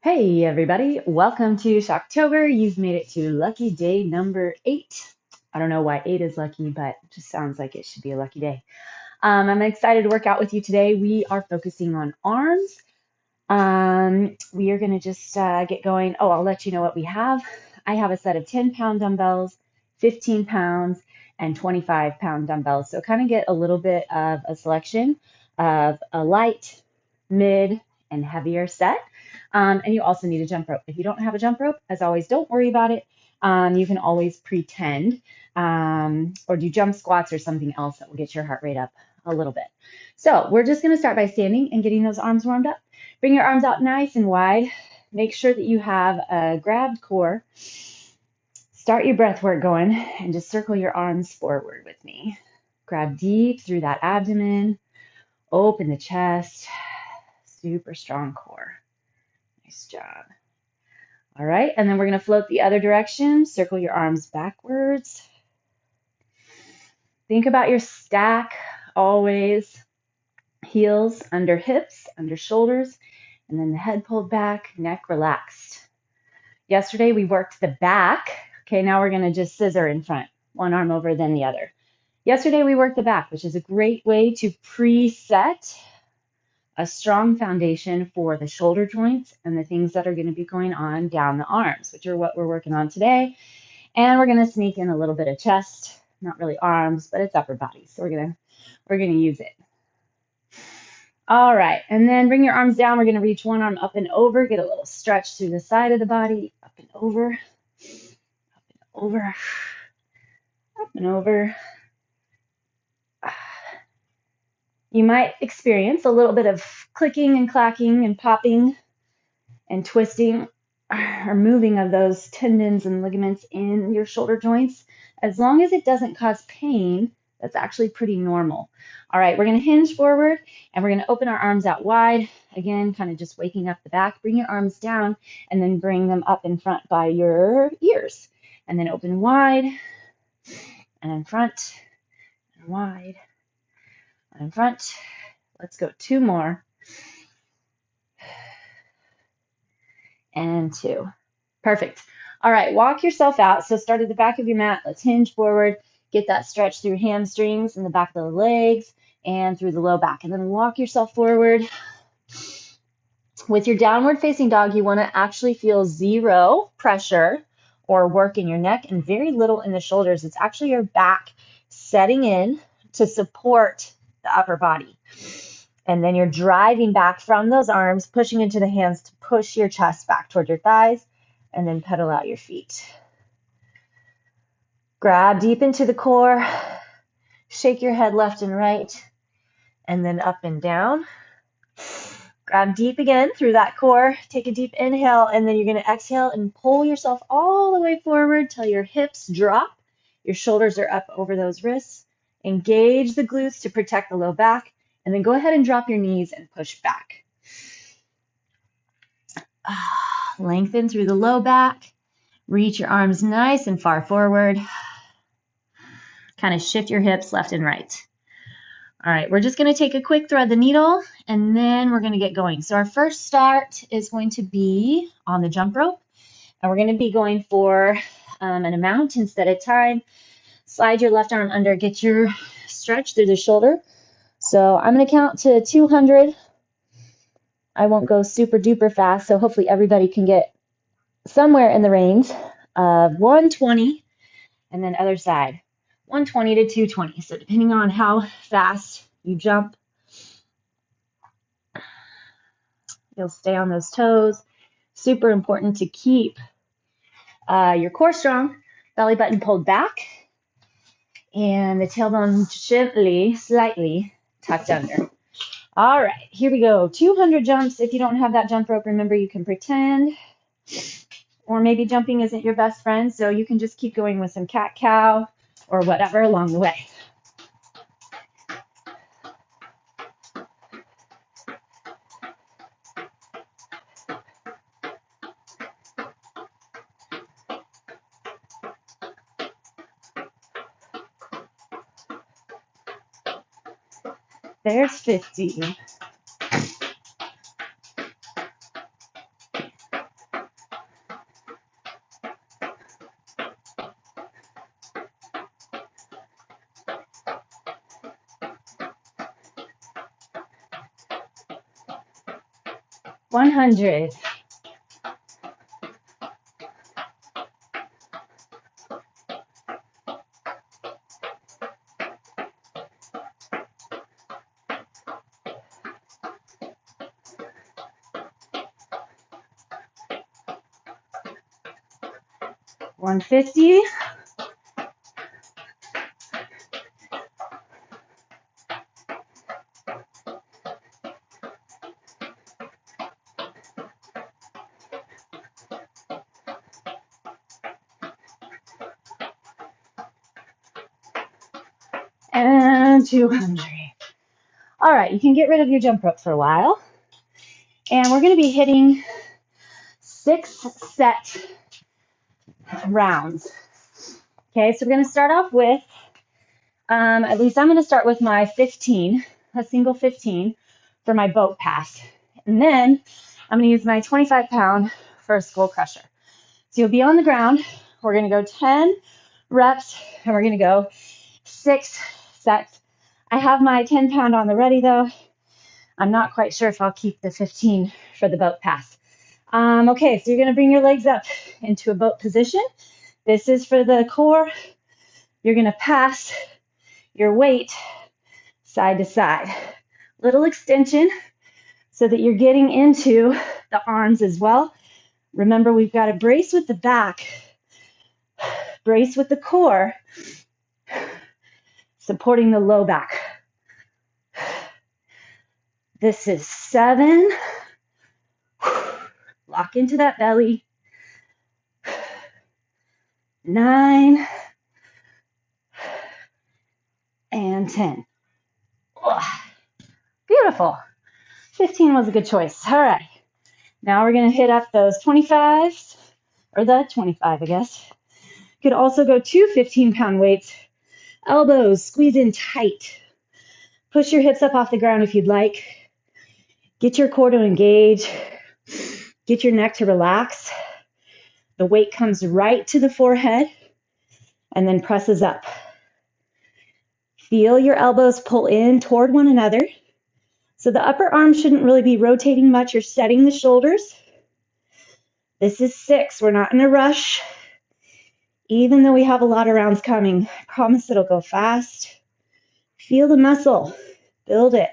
Hey everybody, welcome to Shoctober. You've made it to lucky day number 8. I don't know why 8 is lucky, but it just sounds like it should be a lucky day. I'm excited to work out with you today. We are focusing on arms. We are going to just get going. Oh, I'll let you know what we have. I have a set of 10-pound dumbbells, 15 pounds, and 25-pound dumbbells. So kind of get a little bit of a selection of a light, mid, and heavier set. And you also need a jump rope. If you don't have a jump rope, as always, don't worry about it. You can always pretend or do jump squats or something else that will get your heart rate up a little bit. So we're just going to start by standing and getting those arms warmed up. Bring your arms out nice and wide. Make sure that you have a grabbed core. Start your breath work going and just circle your arms forward with me. Grab deep through that abdomen. Open the chest. Super strong core. Nice job. All right, and then we're going to float the other direction. Circle your arms backwards. Think about your stack always. Heels under hips, under shoulders, and then the head pulled back, neck relaxed. Yesterday we worked the back. Okay, now we're going to just scissor in front, one arm over then the other. Yesterday we worked the back, which is a great way to preset a strong foundation for the shoulder joints and the things that are going to be going on down the arms, which are what we're working on today. And we're going to sneak in a little bit of chest, not really arms, but it's upper body. So we're going to use it. All right, and then bring your arms down. We're going to reach one arm up and over, get a little stretch through the side of the body, up and over, up and over, up and over. You might experience a little bit of clicking and clacking and popping and twisting or moving of those tendons and ligaments in your shoulder joints. As long as it doesn't cause pain, that's actually pretty normal. All right, we're going to hinge forward and we're going to open our arms out wide. Again, kind of just waking up the back. Bring your arms down and then bring them up in front by your ears. And then open wide and in front and wide and in front. Let's go 2 more. And 2. Perfect. All right, walk yourself out. So start at the back of your mat. Let's hinge forward. Get that stretch through hamstrings and the back of the legs and through the low back. And then walk yourself forward. With your downward facing dog, you want to actually feel 0 pressure or work in your neck and very little in the shoulders. It's actually your back setting in to support the upper body. And then you're driving back from those arms, pushing into the hands to push your chest back toward your thighs, and then pedal out your feet. Grab deep into the core, shake your head left and right, and then up and down. Grab deep again through that core, take a deep inhale, and then you're going to exhale and pull yourself all the way forward till your hips drop. Your shoulders are up over those wrists. Engage the glutes to protect the low back, and then go ahead and drop your knees and push back. Lengthen through the low back. Reach your arms nice and far forward. Kind of shift your hips left and right. All right, we're just going to take a quick thread the needle, and then we're going to get going. So our first start is going to be on the jump rope, and we're going to be going for an amount instead of time. Slide your left arm under, get your stretch through the shoulder. So I'm going to count to 200. I won't go super duper fast, so hopefully everybody can get somewhere in the range of 120, and then other side, 120 to 220. So depending on how fast you jump, you'll stay on those toes. Super important to keep your core strong, belly button pulled back, and the tailbone gently, slightly tucked under. All right, here we go. 200 jumps. If you don't have that jump rope, remember you can pretend. Or maybe jumping isn't your best friend, so you can just keep going with some cat-cow or whatever along the way. There's 50. 100. $150. And 200. All right, you can get rid of your jump rope for a while. And we're going to be hitting 6 set rounds. Okay, so we're going to start off with, at least I'm going to start with my 15, a single 15 for my boat pass. And then I'm going to use my 25-pound for a skull crusher. So you'll be on the ground. We're going to go 10 reps, and we're going to go 6 sets. I have my 10-pound on the ready, though. I'm not quite sure if I'll keep the 15 for the boat pass. Okay, so you're going to bring your legs up into a boat position. This is for the core. You're going to pass your weight side to side. Little extension so that you're getting into the arms as well. Remember, we've got to brace with the back, brace with the core, supporting the low back. This is 7. Lock into that belly. 9 and 10. Beautiful. 15 was a good choice. All right. Now we're going to hit up those 25s, or the 25, I guess. You could also go 2 15-pound weights. Elbows squeeze in tight. Push your hips up off the ground if you'd like. Get your core to engage. Get your neck to relax. The weight comes right to the forehead and then presses up. Feel your elbows pull in toward one another. So the upper arm shouldn't really be rotating much. You're setting the shoulders. This is 6. We're not in a rush. Even though we have a lot of rounds coming, I promise it'll go fast. Feel the muscle. Build it.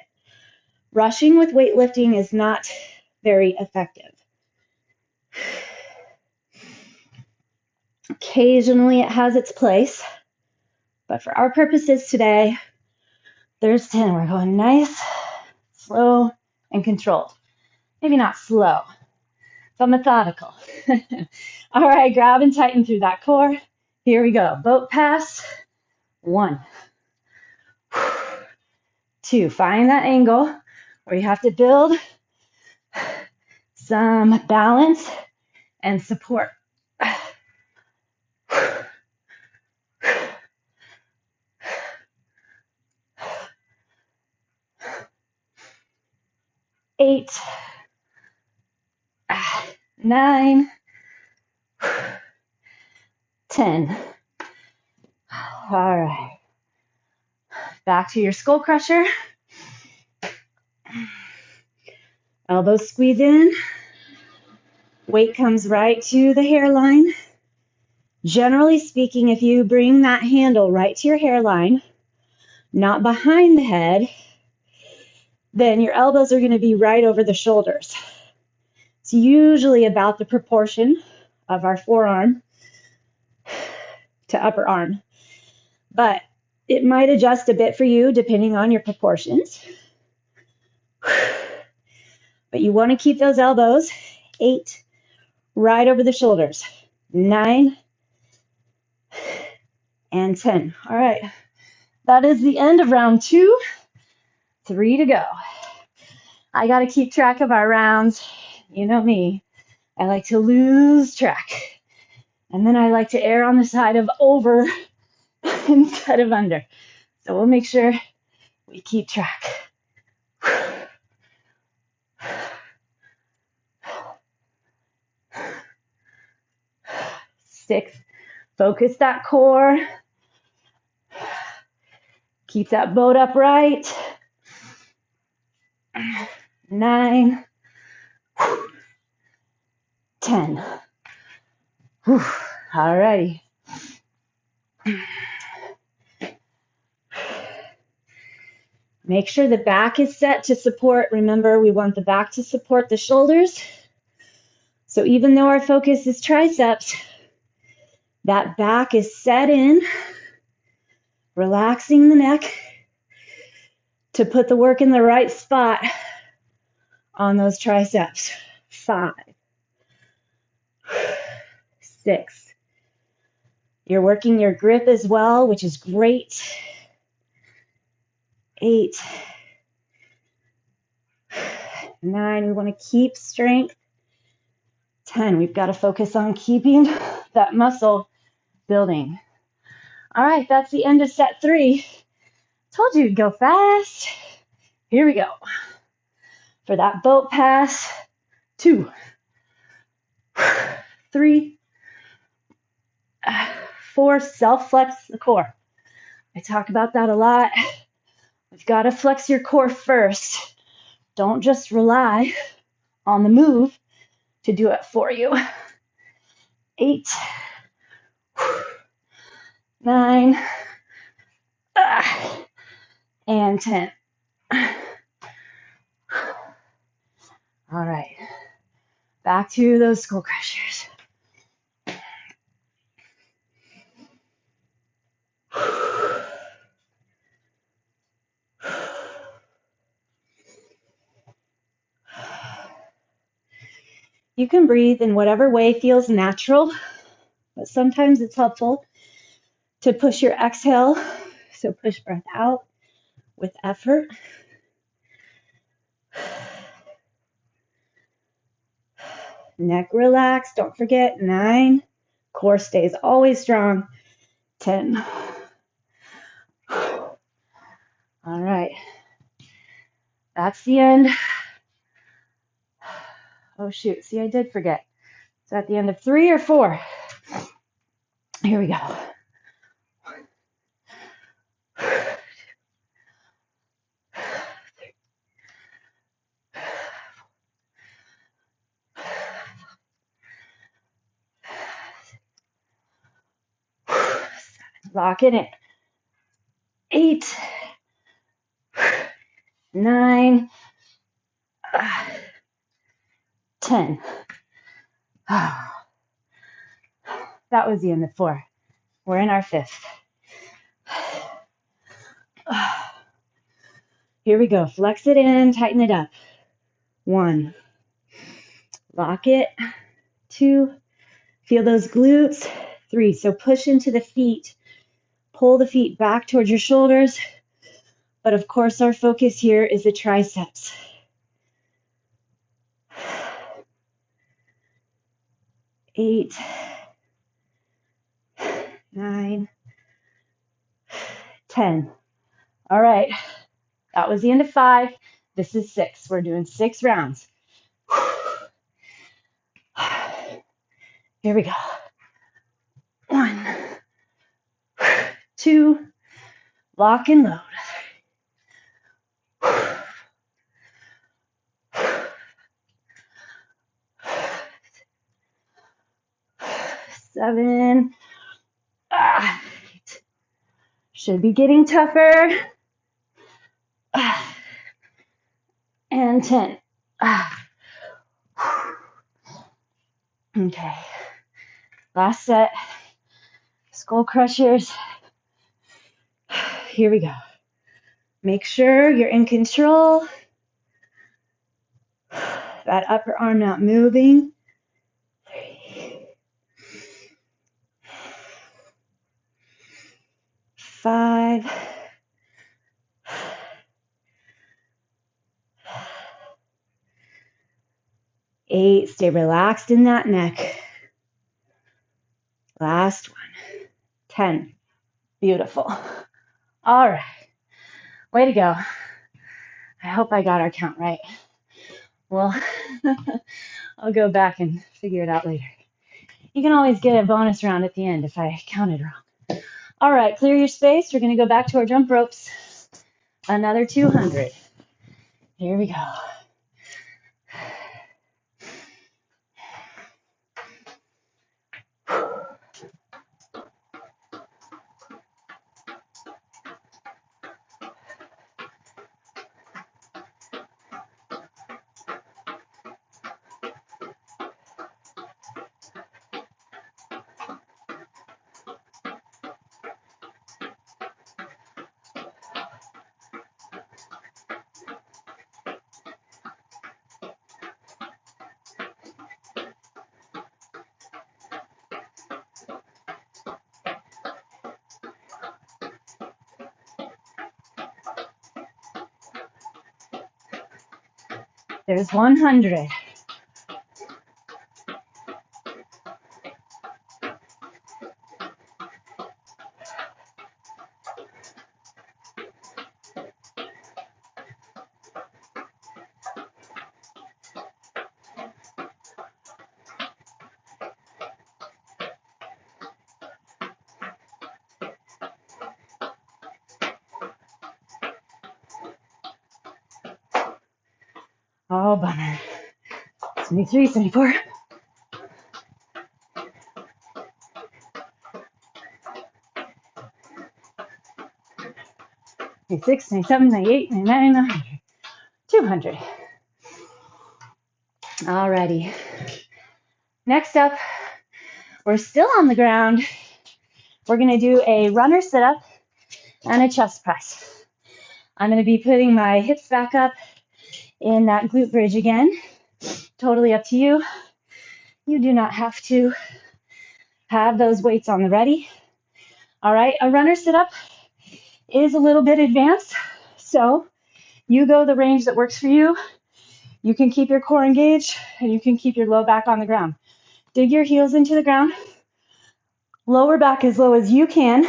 Rushing with weightlifting is not very effective. Occasionally it has its place, but for our purposes today, there's 10. We're going nice, slow, and controlled. Maybe not slow, but methodical. All right, grab and tighten through that core. Here we go. Boat pass. 1, 2. Find that angle where you have to build some balance and support. 8, 9, 10. All right. Back to your skull crusher. Elbows squeeze in. Weight comes right to the hairline. Generally speaking, if you bring that handle right to your hairline, not behind the head, then your elbows are going to be right over the shoulders. It's usually about the proportion of our forearm to upper arm, but it might adjust a bit for you depending on your proportions. But you want to keep those elbows 8 right over the shoulders. 9 and 10. All right, that is the end of round 2. 3 to go. I got to keep track of our rounds. You know me. I like to lose track. And then I like to err on the side of over instead of under. So we'll make sure we keep track. 6. Focus that core. Keep that boat upright. 9. 10. Whew. All righty. Make sure the back is set to support. Remember, we want the back to support the shoulders. So even though our focus is triceps, that back is set in, relaxing the neck to put the work in the right spot on those triceps. 5, 6. You're working your grip as well, which is great. 8, 9. We want to keep strength. 10. We've got to focus on keeping that muscle building. All right, that's the end of set 3. Told you to go fast. Here we go. For that boat pass, 2, 3, 4. Self-flex the core. I talk about that a lot. You've got to flex your core first. Don't just rely on the move to do it for you. 8, 9, and 10. All right, back to those skull crushers. You can breathe in whatever way feels natural, but sometimes it's helpful to push your exhale. So push breath out with effort. Neck relaxed. Don't forget. 9. Core stays always strong. 10. All right. That's the end. Oh, shoot. See, I did forget. Is that the end of 3 or 4? Here we go. 7. Lock it in. 8, 9, 10. That was the end of 4. We're in our 5th. Here we go. Flex it in, tighten it up. 1. Lock it. 2. Feel those glutes. 3. So push into the feet. Pull the feet back towards your shoulders. But of course, our focus here is the triceps. 8, 9, 10. All right. That was the end of 5. This is 6. We're doing 6 rounds. Here we go. 1, 2, lock and load. 7. Should be getting tougher. And 10. Okay. Last set. Skull crushers. Here we go. Make sure you're in control. That upper arm not moving. 3, 5, 8. Stay relaxed in that neck. Last one. 10. Beautiful. All right. Way to go. I hope I got our count right. Well, I'll go back and figure it out later. You can always get a bonus round at the end if I counted wrong. All right, clear your space. We're going to go back to our jump ropes. Another 200. Here we go. There's 100. Oh, bummer. 73, 74. 96, 97, 98, 99, 100. 200. Alrighty. Next up, we're still on the ground. We're going to do a runner sit-up and a chest press. I'm going to be putting my hips back up in that glute bridge again. Totally up to you. You do not have to have those weights on the ready. All right, a runner sit-up is a little bit advanced, so you go the range that works for you. You can keep your core engaged, and you can keep your low back on the ground. Dig your heels into the ground. Lower back as low as you can,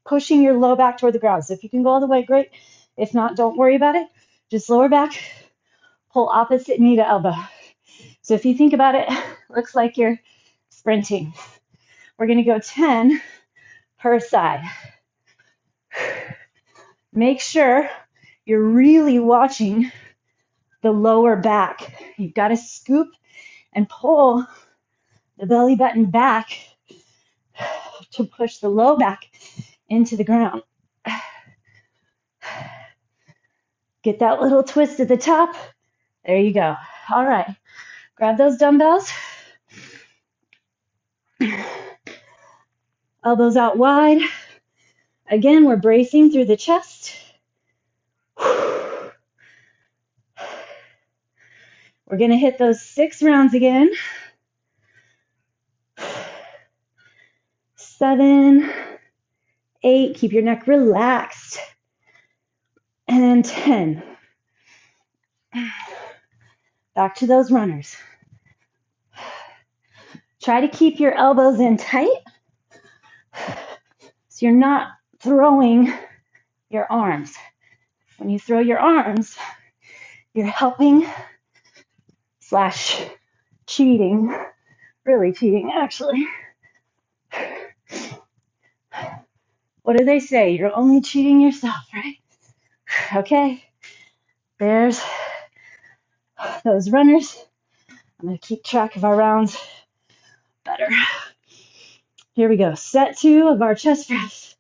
pushing your low back toward the ground. So if you can go all the way, great. If not, don't worry about it. Just lower back, pull opposite knee to elbow. So if you think about it, looks like you're sprinting. We're going to go 10 per side. Make sure you're really watching the lower back. You've got to scoop and pull the belly button back to push the low back into the ground. Get that little twist at the top. There you go. All right. Grab those dumbbells. Elbows out wide. Again, we're bracing through the chest. We're going to hit those 6 rounds again. 7, 8. Keep your neck relaxed. And then 10. Back to those runners. Try to keep your elbows in tight so you're not throwing your arms. When you throw your arms, you're helping / cheating, really cheating actually. What do they say? You're only cheating yourself, right? Okay, there's those runners. I'm going to keep track of our rounds better. Here we go. Set 2 of our chest press.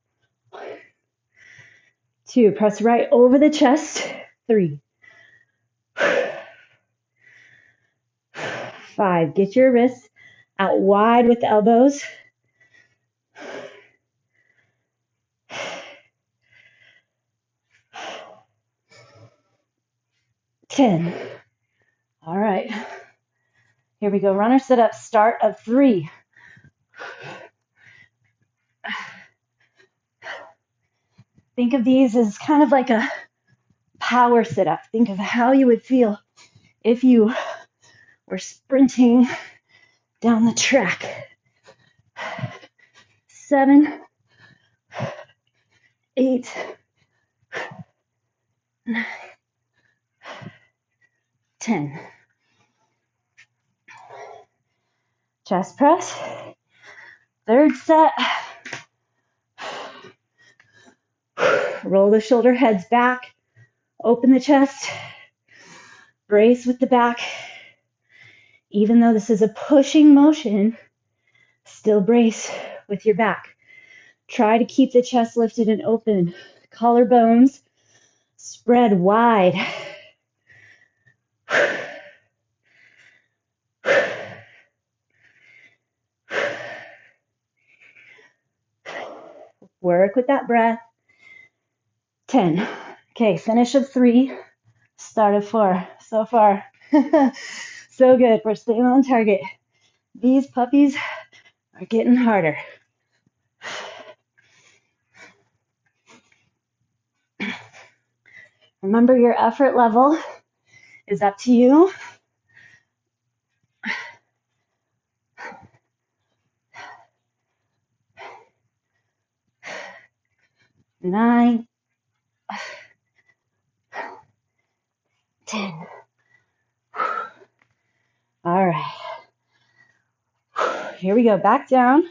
2, press right over the chest. 3. 5, get your wrists out wide with the elbows. 10. All right. Here we go. Runner sit up. Start of 3. Think of these as kind of like a power sit up. Think of how you would feel if you were sprinting down the track. 7, 8, 9, 10. Chest press. 3rd set. Roll the shoulder heads back. Open the chest. Brace with the back. Even though this is a pushing motion, still brace with your back. Try to keep the chest lifted and open. Collarbones spread wide. Work with that breath. 10. Okay, finish of 3. Start of 4. So far, so good. We're staying on target. These puppies are getting harder. Remember, your effort level is up to you. Nine, 10. All right. Here we go. Back down.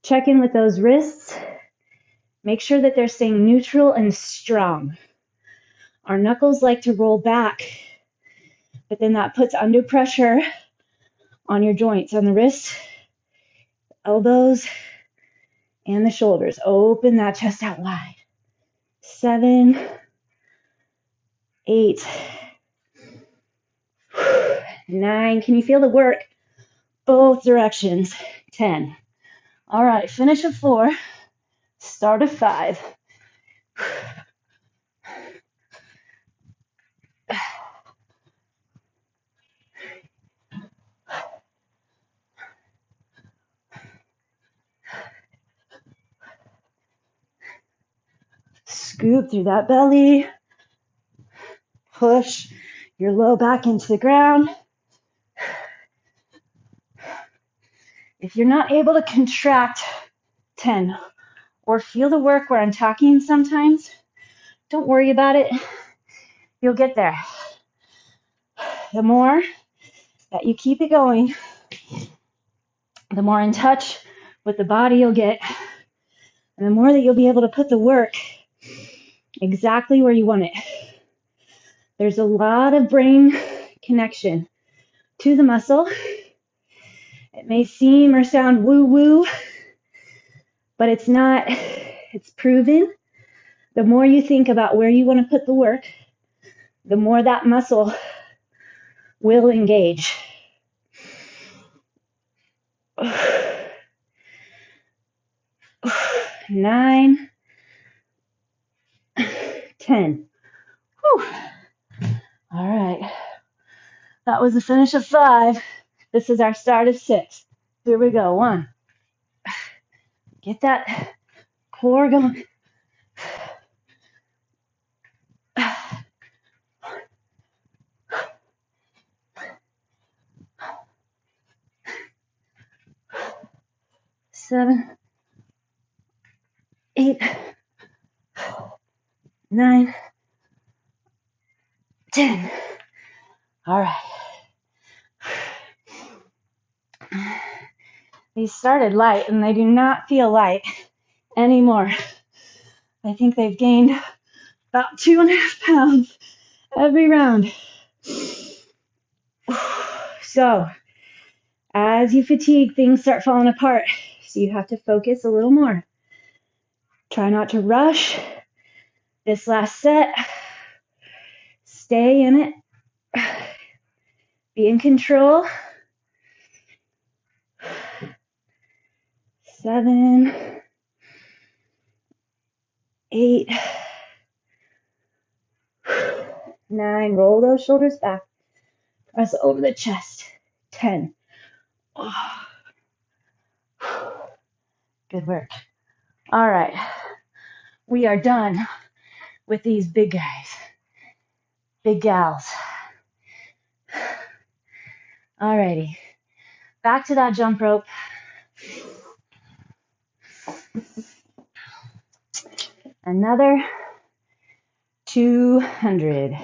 Check in with those wrists. Make sure that they're staying neutral and strong. Our knuckles like to roll back, but then that puts under pressure on your joints, on the wrists, elbows, and the shoulders. Open that chest out wide. 7, 8, 9. Can you feel the work? Both directions. 10. All right, finish at 4. Start at 5. Scoop through that belly. Push your low back into the ground. If you're not able to contract 10 or feel the work where I'm talking sometimes, don't worry about it. You'll get there. The more that you keep it going, the more in touch with the body you'll get, and the more that you'll be able to put the work exactly where you want it. There's a lot of brain connection to the muscle. It may seem or sound woo-woo, but it's not. It's proven. The more you think about where you want to put the work, the more that muscle will engage. 9, 10. Whew. All right. That was the finish of 5. This is our start of 6. Here we go. 1. Get that core going. 7, 8, 9, 10. All right. These started light and they do not feel light anymore. I think they've gained about 2.5 pounds every round. So, as you fatigue, things start falling apart. So you have to focus a little more. Try not to rush this last set. Stay in it. Be in control. 7, 8, 9. Roll those shoulders back. Press over the chest. 10. Oh. Good work. All right. We are done with these big guys. Big gals. Alrighty. Back to that jump rope. Another 200.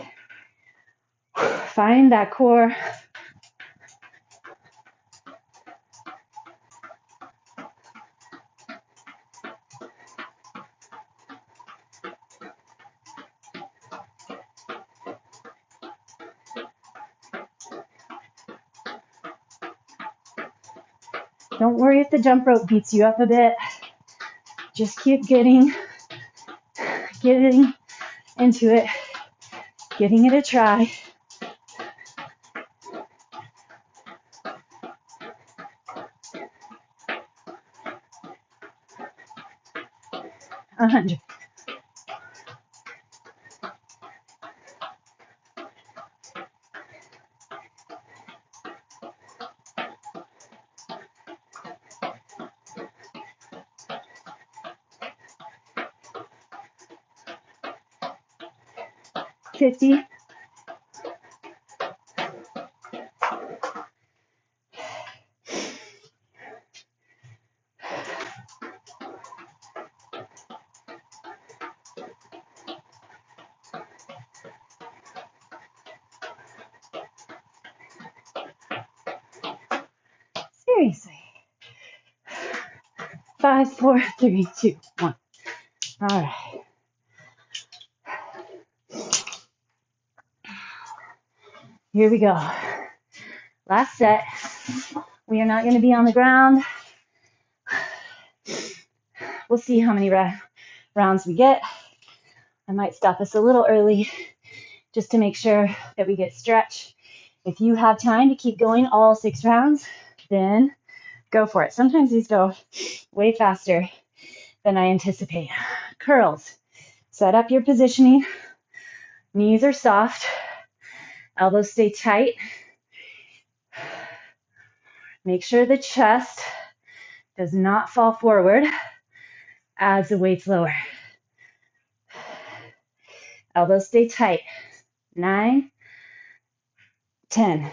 Find that core. Don't worry if the jump rope beats you up a bit. Just keep getting into it, giving it a try. A 100. 50. Seriously. 5, 4, 3, 2, 1. All right. Here we go. Last set. We are not going to be on the ground. We'll see how many rounds we get. I might stop us a little early just to make sure that we get stretch. If you have time to keep going all 6 rounds, then go for it. Sometimes these go way faster than I anticipate. Curls. Set up your positioning. Knees are soft. Elbows stay tight. Make sure the chest does not fall forward as the weight's lower. Elbows stay tight. 9, 10.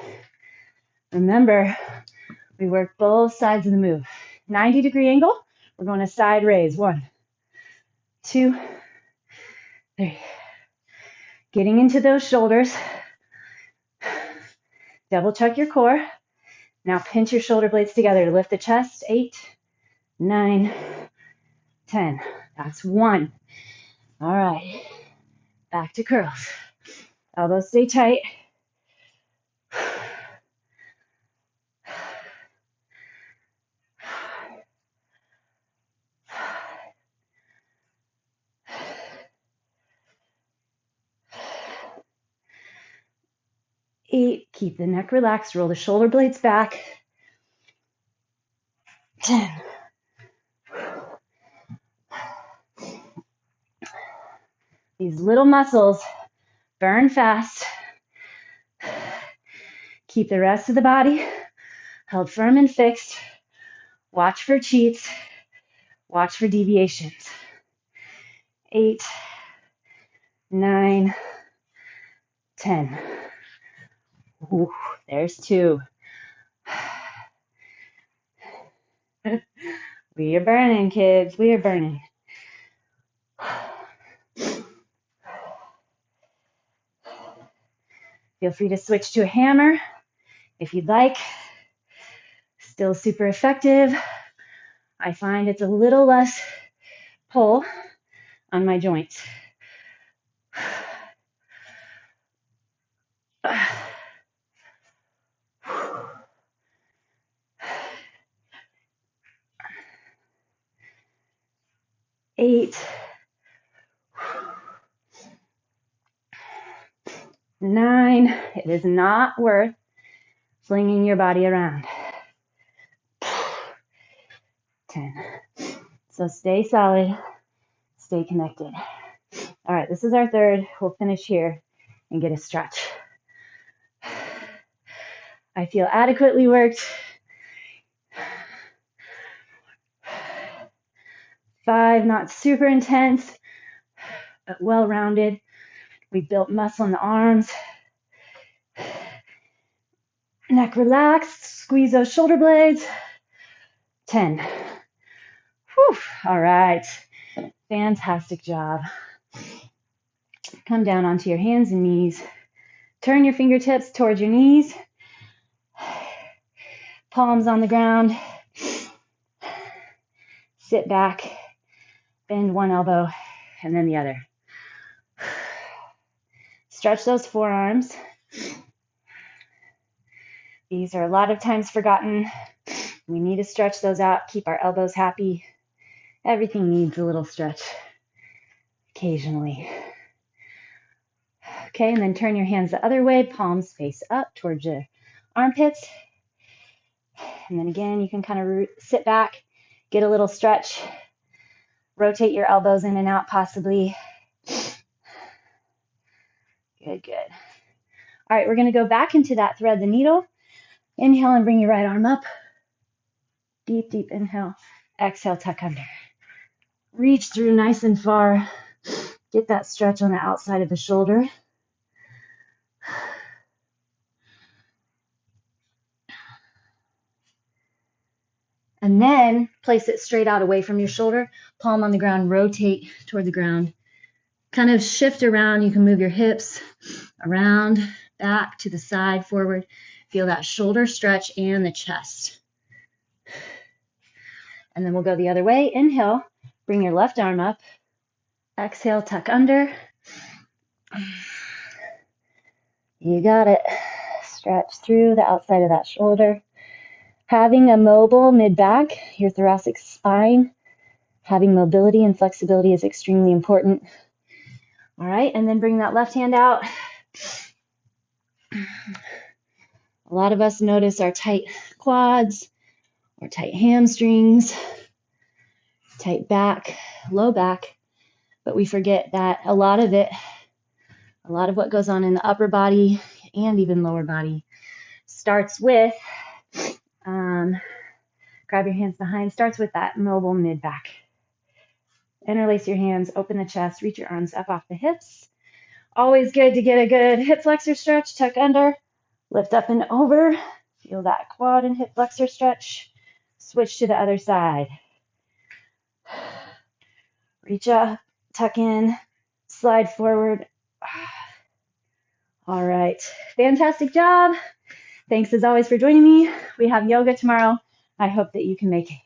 Remember, we work both sides of the move. 90-degree angle, we're going to side raise. 1, 2, 3. Getting into those shoulders. Double check your core. Now pinch your shoulder blades together to lift the chest. 8, 9, 10. That's 1. All right. Back to curls. Elbows stay tight. Eight, keep the neck relaxed. Roll the shoulder blades back. 10. These little muscles burn fast. Keep the rest of the body held firm and fixed. Watch for cheats. Watch for deviations. 8, 9, 10. Ooh, there's 2. We are burning, kids. We are burning. Feel free to switch to a hammer if you'd like. Still super effective. I find it's a little less pull on my joints. 8, 9. It is not worth flinging your body around. 10. So stay solid, stay connected. All right, this is our third. We'll finish here and get a stretch. I feel adequately worked. 5, not super intense, but well-rounded. We built muscle in the arms. Neck relaxed. Squeeze those shoulder blades. 10. Whew. All right. Fantastic job. Come down onto your hands and knees. Turn your fingertips towards your knees. Palms on the ground. Sit back. Bend one elbow and then the other. Stretch those forearms. These are a lot of times forgotten. We need to stretch those out, keep our elbows happy. Everything needs a little stretch occasionally. Okay, and then turn your hands the other way, palms face up towards your armpits. And then again, you can kind of sit back, get a little stretch, rotate your elbows in and out possibly. Good, good. All right, we're going to go back into that thread the needle. Inhale and bring your right arm up. Deep, deep inhale. Exhale, tuck under. Reach through nice and far. Get that stretch on the outside of the shoulder. And then place it straight out away from your shoulder, palm on the ground, rotate toward the ground. Kind of shift around. You can move your hips around, back, to the side, forward. Feel that shoulder stretch and the chest. And then we'll go the other way. Inhale, bring your left arm up. Exhale, tuck under. You got it. Stretch through the outside of that shoulder. Having a mobile mid-back, your thoracic spine, having mobility and flexibility is extremely important. All right, and then bring that left hand out. A lot of us notice our tight quads or tight hamstrings, tight back, low back, but we forget that a lot of what goes on in the upper body and even lower body starts with, grab your hands behind, starts with that mobile mid-back. Interlace your hands, open the chest, reach your arms up off the hips. Always good to get a good hip flexor stretch, tuck under, lift up and over. Feel that quad and hip flexor stretch. Switch to the other side. Reach up, tuck in, slide forward. All right, fantastic job. Thanks as always for joining me. We have yoga tomorrow. I hope that you can make it.